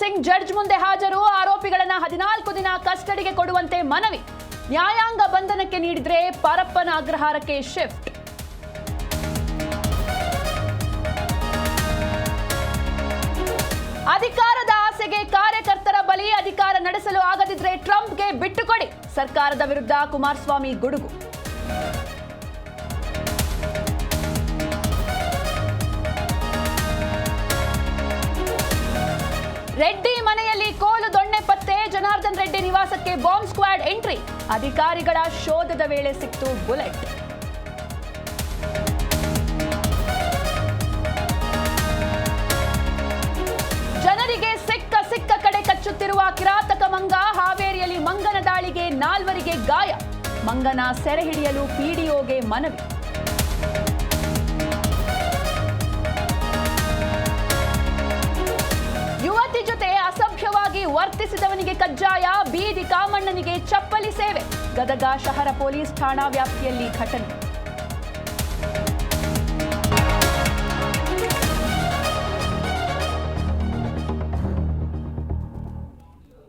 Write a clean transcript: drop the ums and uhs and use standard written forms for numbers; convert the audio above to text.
Singh judge ಮುಂದೆ ಹಾಜರು. ಆರೋಪಿಗಳನ್ನ 14 ದಿನ ಕಸ್ಟಡಿಗೆ ಕೊಡುವಂತೆ ಮನವಿ. ನ್ಯಾಯಾಂಗ ಬಂಧನಕ್ಕೆ ನೀಡಿದ್ರೆ ಪರಪ್ಪನ ಅಗ್ರಹಾರಕ್ಕೆ ಶಿಫ್ಟ್. ಅಧಿಕಾರದ ಆಸೆಗೆ ಕಾರ್ಯಕರ್ತರ ಬಲಿ. ಅಧಿಕಾರ ನಡೆಸಲು ಆಗದಿದ್ರೆ ಟ್ರಂಪ್ಗೆ ಬಿಟ್ಟುಕೊಡಿ. ಸರ್ಕಾರದ ವಿರುದ್ಧ ಕುಮಾರಸ್ವಾಮಿ ಗುಡುಗು. ರೆಡ್ಡಿ ಮನೆಯಲ್ಲಿ ಕೋಲು ದೊಣ್ಣೆ ಪತ್ತೆ. ಜನಾರ್ದನ್ ರೆಡ್ಡಿ ನಿವಾಸಕ್ಕೆ ಬಾಂಬ್ ಸ್ಕ್ವಾಡ್ ಎಂಟ್ರಿ. ಅಧಿಕಾರಿಗಳ ಶೋಧದ ವೇಳೆ ಸಿಕ್ತು ಬುಲೆಟ್. ಜನರಿಗೆ ಸಿಕ್ಕ ಕಡೆ ಕಚ್ಚುತ್ತಿರುವ ಕಿರಾತಕ ಮಂಗ. ಹಾವೇರಿಯಲ್ಲಿ ಮಂಗನ ದಾಳಿಗೆ 4 ಗಾಯ. ಮಂಗನ ಸೆರೆ ಹಿಡಿಯಲು ಪಿಡಿಒಗೆ ಮನವಿ. ಯುವತಿ ಜೊತೆ ಅಸಭ್ಯವಾಗಿ ವರ್ತಿಸಿದವನಿಗೆ ಕಜ್ಜಾಯ. ಬೀದಿ ಕಾಮಣ್ಣನಿಗೆ ಚಪ್ಪಲಿ ಸೇವೆ. ಗದಗ ಶಹರ ಪೊಲೀಸ್ ಠಾಣಾ ವ್ಯಾಪ್ತಿಯಲ್ಲಿ ಘಟನೆ.